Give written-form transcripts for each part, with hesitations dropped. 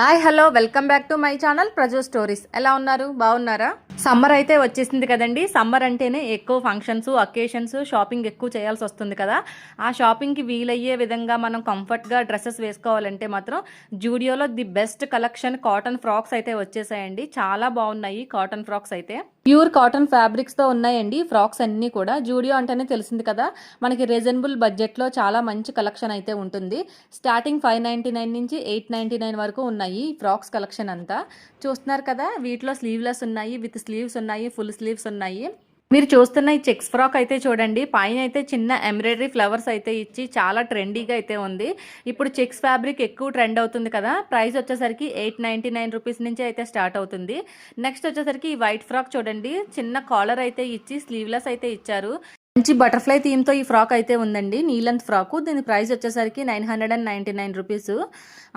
Hi hello welcome back to my channel Praju stories. ఎలా ఉన్నారు? బాగున్నారా? సమ్మర్ అయితే వచ్చేసింది కదండి. సమ్మర్ అంటేనే ఎక్కువ ఫంక్షన్స్, అకేషన్స్, షాపింగ్ ఎక్కువ చేయాల్సి వస్తుంది కదా. ఆ షాపింగ్కి వీలయ్యే విధంగా మనం కంఫర్ట్గా డ్రెస్సెస్ వేసుకోవాలంటే మాత్రం జూడియోలో the best collection cotton frocks అయితే వచ్చేసాయండి. చాలా బాగున్నాయి కాటన్ ఫ్రాక్స్ అయితే. ప్యూర్ కాటన్ ఫ్యాబ్రిక్స్తో ఉన్నాయండి ఫ్రాక్స్ అన్నీ కూడా. జూడియో అంటేనే తెలిసింది కదా, మనకి రీజనబుల్ బడ్జెట్లో చాలా మంచి కలెక్షన్ అయితే ఉంటుంది. స్టార్టింగ్ 599 నుంచి 899 వరకు ఉన్నాయి ఫ్రాక్స్ కలెక్షన్ అంతా. చూస్తున్నారు కదా, వీటిలో స్లీవ్లెస్ ఉన్నాయి, విత్ స్లీవ్స్ ఉన్నాయి, ఫుల్ స్లీవ్స్ ఉన్నాయి. మీరు చూస్తున్న ఈ చెక్స్ ఫ్రాక్ అయితే చూడండి, పైన అయితే చిన్న ఎంబ్రాయిడరీ ఫ్లవర్స్ అయితే ఇచ్చి చాలా ట్రెండీగా అయితే ఉంది. ఇప్పుడు చెక్స్ ఫ్యాబ్రిక్ ఎక్కువ ట్రెండ్ అవుతుంది కదా. ప్రైస్ వచ్చేసరికి 899 రూపీస్ నుంచి అయితే స్టార్ట్ అవుతుంది. నెక్స్ట్ వచ్చేసరికి ఈ వైట్ ఫ్రాక్ చూడండి, చిన్న కాలర్ అయితే ఇచ్చి స్లీవ్లెస్ అయితే ఇచ్చారు. మంచి బటర్ఫ్లై థీమ్తో ఈ ఫ్రాక్ అయితే ఉందండి, నీలెంత్ ఫ్రాకు. దీని ప్రైస్ వచ్చేసరికి 999 రూపీస్.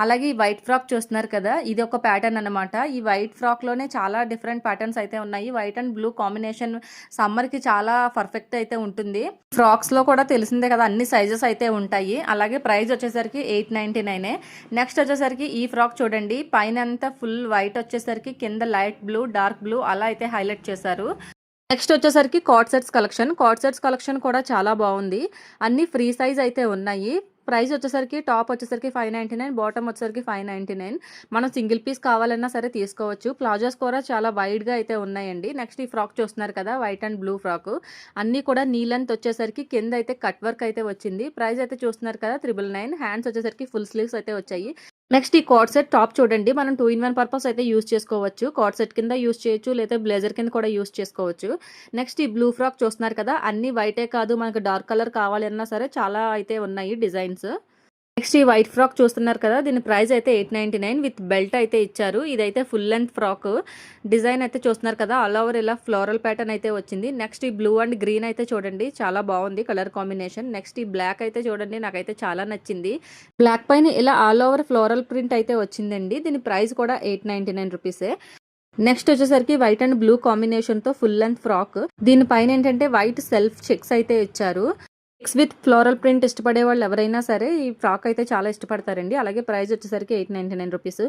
అలాగే ఈ వైట్ ఫ్రాక్ చూస్తున్నారు కదా, ఇది ఒక ప్యాటర్న్ అనమాట. ఈ వైట్ ఫ్రాక్లోనే చాలా డిఫరెంట్ ప్యాటర్న్స్ అయితే ఉన్నాయి. వైట్ అండ్ బ్లూ కాంబినేషన్ సమ్మర్కి చాలా పర్ఫెక్ట్ అయితే ఉంటుంది. ఫ్రాక్స్లో కూడా తెలిసిందే కదా, అన్ని సైజెస్ అయితే ఉంటాయి. అలాగే ప్రైస్ వచ్చేసరికి 899. నెక్స్ట్ వచ్చేసరికి ఈ ఫ్రాక్ చూడండి, పైన అంతా ఫుల్ వైట్ వచ్చేసరికి కింద లైట్ బ్లూ, డార్క్ బ్లూ అలా అయితే హైలైట్ చేశారు. నెక్స్ట్ వచ్చేసరికి కార్డ్ సెట్స్ కలెక్షన్ కూడా చాలా బాగుంది. అన్ని ఫ్రీ సైజ్ అయితే ఉన్నాయి. ప్రైస్ వచ్చేసరికి టాప్ వచ్చేసరికి 599, బాటమ్ వచ్చేసరికి 599. మనం సింగిల్ పీస్ కావాలన్నా సరే తీసుకోవచ్చు. ప్లాజోస్ కూడా చాలా వైడ్గా అయితే ఉన్నాయండి. నెక్స్ట్ ఈ ఫ్రాక్ చూస్తున్నారు కదా, వైట్ అండ్ బ్లూ ఫ్రాక్. అన్నీ కూడా నీ లెంత్ వచ్చేసరికి కింద అయితే కట్ వర్క్ అయితే వచ్చింది. ప్రైస్ అయితే చూస్తున్నారు కదా 999. హ్యాండ్స్ వచ్చేసరికి ఫుల్ స్లీవ్స్ అయితే వచ్చాయి. నెక్స్ట్ ఈ కార్డ్ సెట్ టాప్ చూడండి, మనం 2-in-1 పర్పస్ అయితే యూస్ చేసుకోవచ్చు. కార్డ్ సెట్ కింద యూస్ చేయొచ్చు, లేదా బ్లేజర్ కింద కూడా యూస్ చేసుకోవచ్చు. నెక్స్ట్ ఈ బ్లూ ఫ్రాక్ చూస్తున్నారు కదా, అన్ని వైటే కాదు, మనకు డార్క్ కలర్ కావాలన్నా సరే చాలా అయితే ఉన్నాయి డిజైన్స్. నెక్స్ట్ ఈ వైట్ ఫ్రాక్ చూస్తున్నారు కదా, దీని ప్రైస్ అయితే 899 విత్ బెల్ట్ అయితే ఇచ్చారు. ఇదైతే ఫుల్ లెంత్ ఫ్రాక్. డిజైన్ అయితే చూస్తున్నారు కదా, ఆల్ ఓవర్ ఇలా ఫ్లోరల్ ప్యాటర్న్ అయితే వచ్చింది. నెక్స్ట్ ఈ బ్లూ అండ్ గ్రీన్ అయితే చూడండి, చాలా బాగుంది కలర్ కాంబినేషన్. నెక్స్ట్ ఈ బ్లాక్ అయితే చూడండి, నాకైతే చాలా నచ్చింది. బ్లాక్ పైన ఇలా ఆల్ ఓవర్ ఫ్లోరల్ ప్రింట్ అయితే వచ్చిందండి. దీని ప్రైస్ కూడా 899 రూపీసే. నెక్స్ట్ వచ్చేసరికి వైట్ అండ్ బ్లూ కాంబినేషన్తో ఫుల్ లెంత్ ఫ్రాక్. దీనిపైన ఏంటంటే వైట్ సెల్ఫ్ చెక్స్ అయితే ఇచ్చారు. చెక్స్ విత్ ఫ్లోరల్ ప్రింట్ ఇష్టపడే వాళ్ళు ఎవరైనా సరే ఈ ఫ్రాక్ అయితే చాలా ఇష్టపడతారండి. అలాగే ప్రైస్ వచ్చేసరికి 899 రూపీస్.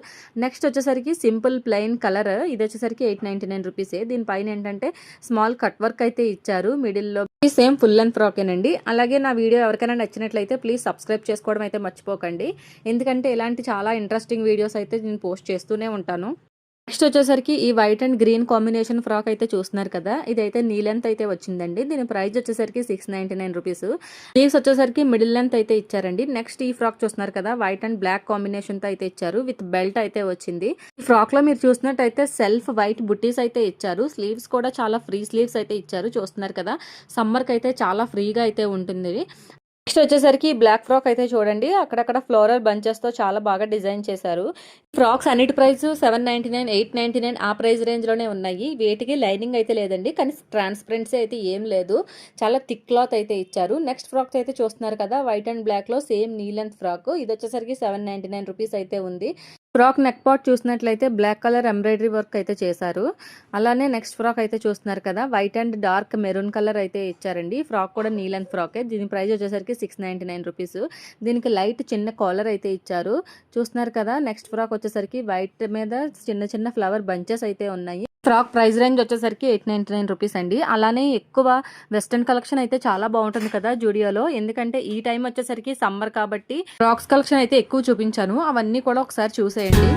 నెక్స్ట్ వచ్చేసరికి సింపుల్ ప్లెయిన్ కలర్, ఇది వచ్చేసరికి 899 రూపీసే. దీనిపైన ఏంటంటే స్మాల్ కట్ వర్క్ అయితే ఇచ్చారు మిడిల్లో. సేమ్ ఫుల్ లెంత్ ఫ్రాకేనండి. అలాగే నా వీడియో ఎవరికైనా నచ్చినట్లయితే ప్లీజ్ సబ్స్క్రైబ్ చేసుకోవడం అయితే మర్చిపోకండి, ఎందుకంటే ఇలాంటి చాలా ఇంట్రెస్టింగ్ వీడియోస్ అయితే నేను పోస్ట్ చేస్తూనే ఉంటాను. నెక్స్ట్ వచ్చేసరికి ఈ white and green combination frock అయితే చూస్తున్నారు కదా, ఇదైతే నీ లెంత్ అయితే వచ్చిందండి. దీని ప్రైస్ వచ్చేసరికి 699 రూపీస్. స్లీవ్స్ వచ్చేసరికి మిడిల్ లెంత్ అయితే ఇచ్చారండి. నెక్స్ట్ ఈ ఫ్రాక్ చూస్తున్నారు కదా, వైట్ అండ్ బ్లాక్ కాంబినేషన్ తో అయితే ఇచ్చారు, విత్ బెల్ట్ అయితే వచ్చింది. ఈ ఫ్రాక్ లో మీరు చూసినట్టయితే సెల్ఫ్ వైట్ బుట్టీస్ అయితే ఇచ్చారు. స్లీవ్స్ కూడా చాలా ఫ్రీ స్లీవ్స్ అయితే ఇచ్చారు. చూస్తున్నారు కదా, సమ్మర్ కి అయితే చాలా ఫ్రీగా అయితే ఉంటుంది. నెక్స్ట్ వచ్చేసరికి బ్లాక్ ఫ్రాక్ అయితే చూడండి, అక్కడక్కడ ఫ్లోరల్ బంచెస్ తో చాలా బాగా డిజైన్ చేశారు. ఫ్రాక్స్ అన్నిటి ప్రైస్ 799, 899 ఆ ప్రైస్ రేంజ్ లోనే ఉన్నాయి. వేటికి లైనింగ్ అయితే లేదండి, కానీ ట్రాన్స్పరెన్సీ అయితే ఏం లేదు, చాలా థిక్ క్లాత్ అయితే ఇచ్చారు. నెక్స్ట్ ఫ్రాక్స్ అయితే చూస్తున్నారు కదా, వైట్ అండ్ బ్లాక్ లో సేమ్ నీ లెంత్ ఫ్రాక్. ఇది వచ్చేసరికి 799 రూపీస్ అయితే ఉంది. ఫ్రాక్ నెక్ పార్ట్ చూసినట్లయితే బ్లాక్ కలర్ ఎంబ్రాయిడరీ వర్క్ అయితే చేశారు. అలానే నెక్స్ట్ ఫ్రాక్ అయితే చూస్తున్నారు కదా, white and dark maroon colour అయితే ఇచ్చారండి. ఫ్రాక్ కూడా నీ లెంత్ ఫ్రాకే. దీని ప్రైస్ వచ్చేసరికి 699 రూపీస్. దీనికి లైట్ చిన్న కాలర్ అయితే ఇచ్చారు. చూస్తున్నారు కదా, నెక్స్ట్ ఫ్రాక్ వచ్చేసరికి వైట్ మీద చిన్న చిన్న ఫ్లవర్ బంచెస్ అయితే ఉన్నాయి. ఫ్రాక్ ప్రైస్ రేంజ్ వచ్చేసరికి 899 రూపీస్ అండి. అలానే ఎక్కువ వెస్టర్న్ కలెక్షన్ అయితే చాలా బాగుంటుంది కదా జూడియోలో, ఎందుకంటే ఈ టైం వచ్చేసరికి సమ్మర్ కాబట్టి ఫ్రాక్స్ కలెక్షన్ అయితే ఎక్కువ చూపించాను. అవన్నీ కూడా ఒకసారి చూసేయండి.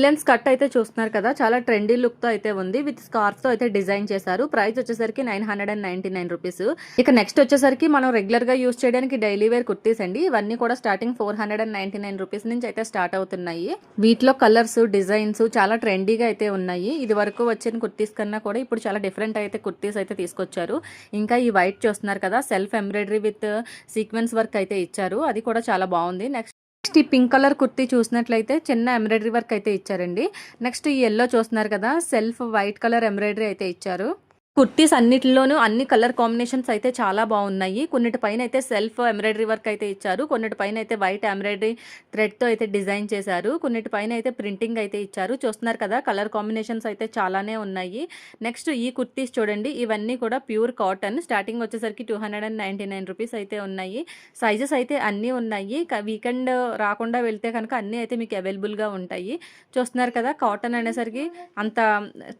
లెన్స్ కట్ అయితే చూస్తున్నారు కదా, చాలా ట్రెండీ లుక్ తో అయితే ఉంది. విత్ స్కార్ఫ్ తో అయితే డిజైన్ చేశారు. ప్రైస్ వచ్చేసరికి 999 రూపీస్. ఇక నెక్స్ట్ వచ్చేసరికి మనం రెగ్యులర్ గా యూస్ చేయడానికి డైలీ వేర్ కుర్తీస్ అండి. ఇవన్నీ కూడా స్టార్టింగ్ 499 రూపీస్ నుంచి అయితే స్టార్ట్ అవుతున్నాయి. వీటిలో కలర్స్, డిజైన్స్ చాలా ట్రెండీగా అయితే ఉన్నాయి. ఇది వరకు వచ్చిన కుర్తీస్ కన్నా కూడా ఇప్పుడు చాలా డిఫరెంట్ అయితే కుర్తీస్ అయితే తీసుకొచ్చారు. ఇంకా ఈ వైట్ చూస్తున్నారు కదా, self embroidery with sequence work అయితే ఇచ్చారు. అది కూడా చాలా బాగుంది. నెక్స్ట్ ఈ పింక్ కలర్ కుర్తీ చూసినట్లయితే చిన్న ఎంబ్రాయిడరీ వర్క్ అయితే ఇచ్చారండి. నెక్స్ట్ ఈ ఎల్లో చూస్తున్నారు కదా, సెల్ఫ్ వైట్ కలర్ ఎంబ్రాయిడరీ అయితే ఇచ్చారు. కుర్తీస్ అన్నిటిలోనూ అన్ని కలర్ కాంబినేషన్స్ అయితే చాలా బాగున్నాయి. కొన్నిటిపైన అయితే సెల్ఫ్ ఎంబ్రాయిడరీ వర్క్ అయితే ఇచ్చారు. కొన్నిటిపైన అయితే వైట్ ఎంబ్రాయిడరీ థ్రెడ్తో అయితే డిజైన్ చేశారు. కొన్నిటిపైన అయితే ప్రింటింగ్ అయితే ఇచ్చారు. చూస్తున్నారు కదా, కలర్ కాంబినేషన్స్ అయితే చాలానే ఉన్నాయి. నెక్స్ట్ ఈ కుర్తీస్ చూడండి, ఇవన్నీ కూడా ప్యూర్ కాటన్. స్టార్టింగ్ వచ్చేసరికి 299 రూపీస్ అయితే ఉన్నాయి. సైజెస్ అయితే అన్నీ ఉన్నాయి. వీకెండ్ రాకుండా వెళ్తే కనుక అన్నీ అయితే మీకు అవైలబుల్గా ఉంటాయి. చూస్తున్నారు కదా, కాటన్ అనేసరికి అంత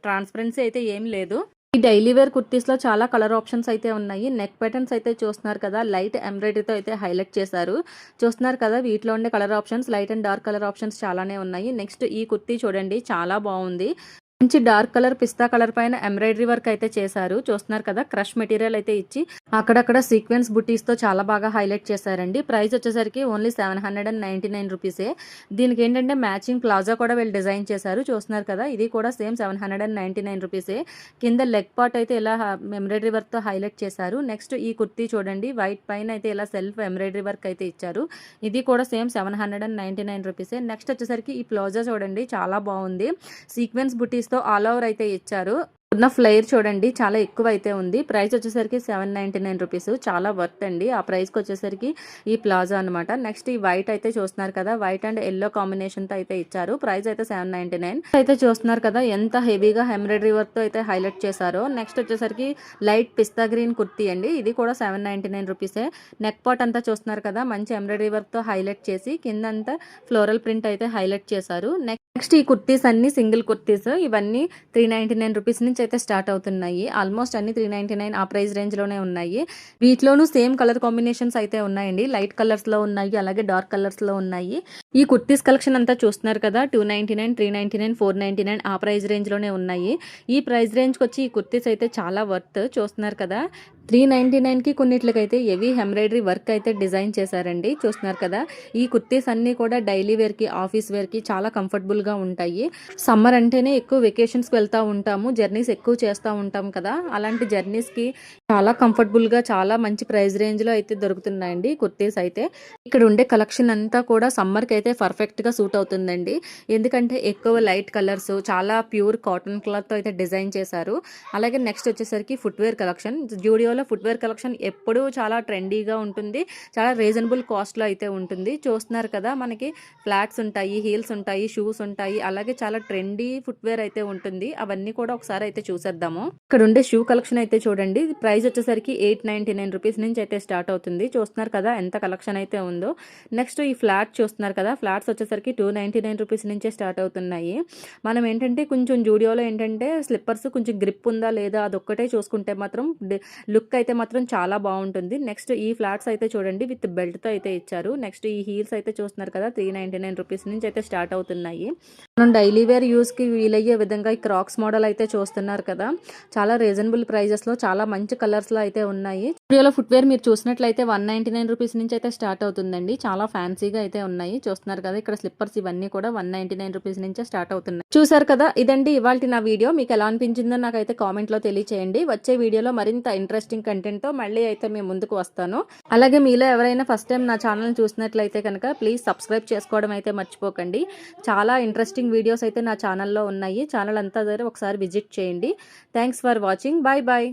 ట్రాన్స్పరెన్సీ అయితే ఏం లేదు. ఈ డైలీ వేర్ కుర్తీస్లో చాలా కలర్ ఆప్షన్స్ అయితే ఉన్నాయి. నెక్ ప్యాటర్న్స్ అయితే చూస్తున్నారు కదా, లైట్ ఎంబ్రాయిడరీతో అయితే హైలైట్ చేశారు. చూస్తున్నారు కదా, వీటిలో ఉండే colour options light and dark colour options చాలానే ఉన్నాయి. నెక్స్ట్ ఈ కుర్తీ చూడండి, చాలా బాగుంది. మంచి డార్క్ కలర్ పిస్తా కలర్ పైన ఎంబ్రాయిడరీ వర్క్ అయితే చేశారు. చూస్తున్నారు కదా, క్రష్ మెటీరియల్ అయితే ఇచ్చి అక్కడక్కడ సీక్వెన్స్ బుటీస్ తో చాలా బాగా హైలైట్ చేశారండి. ప్రైస్ వచ్చేసరికి ఓన్లీ 799 రూపీసే. దీనికి ఏంటంటే మ్యాచింగ్ ప్లాజా కూడా వీళ్ళు డిజైన్ చేశారు. చూస్తున్నారు కదా, ఇది కూడా సేమ్ 799 రూపీసే. కింద లెగ్ పార్ట్ అయితే ఇలా ఎంబ్రాయిడరీ వర్క్ తో హైలైట్ చేశారు. నెక్స్ట్ ఈ కుర్తీ చూడండి, వైట్ పైన అయితే ఇలా సెల్ఫ్ ఎంబ్రాయిడరీ వర్క్ అయితే ఇచ్చారు. ఇది కూడా సేమ్ 799 రూపీసే. నెక్స్ట్ వచ్చేసరికి ఈ ప్లాజా చూడండి, చాలా బాగుంది. సీక్వెన్స్ బుటీస్ తో ఆల్ ఓవర్ అయితే ఇచ్చారు. ఉన్న ఫ్లేర్ చూడండి, చాలా ఎక్కువ అయితే ఉంది. ప్రైస్ వచ్చేసరికి 799 రూపీస్. చాలా వర్త్ అండి ఆ ప్రైస్కి వచ్చేసరికి ఈ ప్లాజా అనమాట. నెక్స్ట్ ఈ వైట్ అయితే చూస్తున్నారు కదా, వైట్ అండ్ ఎల్లో కాంబినేషన్ తో అయితే ఇచ్చారు. ప్రైస్ అయితే 799 అయితే చూస్తున్నారు కదా, ఎంత హెవీగా ఎంబ్రాయిడరీ వర్క్ తో అయితే హైలైట్ చేశారో. నెక్స్ట్ వచ్చేసరికి లైట్ పిస్తా గ్రీన్ కుర్తీ అండి. ఇది కూడా 799 రూపీసే. నెక్ పార్ట్ అంతా చూస్తున్నారు కదా, మంచి ఎంబ్రాయిడరీ వర్క్ తో హైలైట్ చేసి కిందంతా ఫ్లోరల్ ప్రింట్ అయితే హైలైట్ చేశారు. నెక్స్ట్ ఈ కుర్తీస్ అన్ని సింగిల్ కుర్తీస్. ఇవన్నీ 399 రూపీస్ నుంచి అయితే స్టార్ట్ అవుతున్నాయి. ఆల్మోస్ట్ అన్ని 399 ఆ ప్రైస్ రేంజ్ లోనే ఉన్నాయి. వీటిలోనూ సేమ్ కలర్ కాంబినేషన్స్ అయితే ఉన్నాయండి. లైట్ కలర్స్ లో ఉన్నాయి, అలాగే డార్క్ కలర్స్ లో ఉన్నాయి. ఈ కుర్తీస్ కలెక్షన్ అంతా చూస్తున్నారు కదా, 299, 399, 499 ఆ ప్రైస్ రేంజ్ లోనే ఉన్నాయి. ఈ ప్రైస్ రేంజ్ కి వచ్చి ఈ కుర్తీస్ అయితే చాలా వర్త్. చూస్తున్నారు కదా, 399కి కొన్నిట్లకైతే హెవీ ఎంబ్రాయిడరీ వర్క్ అయితే డిజైన్ చేశారండి. చూస్తున్నారు కదా, ఈ కుర్తీస్ అన్నీ కూడా డైలీ వేర్కి, ఆఫీస్ వేర్కి చాలా కంఫర్టబుల్గా ఉంటాయి. సమ్మర్ అంటేనే ఎక్కువ వెకేషన్స్కి వెళ్తూ ఉంటాము, జర్నీస్ ఎక్కువ చేస్తూ ఉంటాం కదా, అలాంటి జర్నీస్కి చాలా కంఫర్టబుల్గా చాలా మంచి ప్రైస్ రేంజ్లో అయితే దొరుకుతున్నాయండి కుర్తీస్ అయితే. ఇక్కడ ఉండే కలెక్షన్ అంతా కూడా సమ్మర్కి అయితే పర్ఫెక్ట్గా సూట్ అవుతుందండి. ఎందుకంటే ఎక్కువ లైట్ కలర్స్, చాలా ప్యూర్ కాటన్ క్లాత్తో అయితే డిజైన్ చేశారు. అలాగే నెక్స్ట్ వచ్చేసరికి ఫుట్వేర్ కలెక్షన్. జూడియోలో ఫుట్వేర్ కలెక్షన్ ఎప్పుడూ చాలా ట్రెండీగా ఉంటుంది, చాలా రీజనబుల్ కాస్ట్లో అయితే ఉంటుంది. చూస్తున్నారు కదా, మనకి ఫ్లాట్స్ ఉంటాయి, హీల్స్ ఉంటాయి, షూస్ ఉంటాయి, అలాగే చాలా ట్రెండీ ఫుట్వేర్ అయితే ఉంటుంది. అవన్నీ కూడా ఒకసారి అయితే చూసేద్దాము. ఇక్కడ ఉండే షూ కలెక్షన్ అయితే చూడండి, ప్రైస్ వచ్చేసరికి 899 రూపీస్ నుంచి అయితే స్టార్ట్ అవుతుంది. చూస్తున్నారు కదా ఎంత కలెక్షన్ అయితే ఉందో. నెక్స్ట్ ఈ ఫ్లాట్ చూస్తున్నారు కదా, ఫ్లాట్స్ వచ్చేసరికి 299 రూపీస్ నుంచే స్టార్ట్ అవుతున్నాయి. మనం ఏంటంటే కొంచెం జూడియోలో ఏంటంటే స్లిప్పర్స్ కొంచెం గ్రిప్ ఉందా లేదా అదొక్కటే చూసుకుంటే మాత్రం లుక్ అయితే మాత్రం చాలా బాగుంటుంది. నెక్స్ట్ ఈ ఫ్లాట్స్ అయితే చూడండి, విత్ బెల్ట్ తో అయితే ఇచ్చారు. నెక్స్ట్ ఈ హీల్స్ అయితే చూస్తున్నారు కదా, 399 రూపీస్ నుంచి అయితే స్టార్ట్ అవుతున్నాయి. మనం డైలీ వేర్ యూస్ కి వీలయ్యే విధంగా ఈ క్రాక్స్ మోడల్ అయితే చూస్తున్నారు కదా, చాలా రీజనబుల్ ప్రైజెస్ లో చాలా మంచి కలర్స్ లో అయితే ఉన్నాయి. స్టూడియోలో ఫుట్వేర్ మీరు చూసినట్లయితే 199 రూపీస్ నుంచి అయితే స్టార్ట్ అవుతుందండి. చాలా ఫ్యాన్సీగా అయితే ఉన్నాయి. చూస్తున్నారు కదా, ఇక్కడ స్లిప్పర్స్ ఇవన్నీ కూడా 199 రూపీస్ నుంచే స్టార్ట్ అవుతున్నాయి. చూసారు కదా, ఇదండి ఇవాల్టి నా వీడియో. మీకు ఎలా అనిపించిందో నాకైతే కామెంట్ లో తెలియచేయండి. వచ్చే వీడియోలో మరింత ఇంట్రెస్టింగ్ కంటెంట్ తో మళ్ళీ అయితే మేము ముందుకు వస్తాను. అలాగే మీలో ఎవరైనా ఫస్ట్ టైం నా ఛానల్ చూసినట్లయితే కనుక ప్లీజ్ సబ్స్క్రైబ్ చేసుకోవడం అయితే మర్చిపోకండి. చాలా ఇంట్రెస్టింగ్ వీడియోస్ అయితే నా ఛానల్లో ఉన్నాయి. ఛానల్ అంతా ఒకసారి విజిట్ చేయండి. Thanks for watching. Bye bye.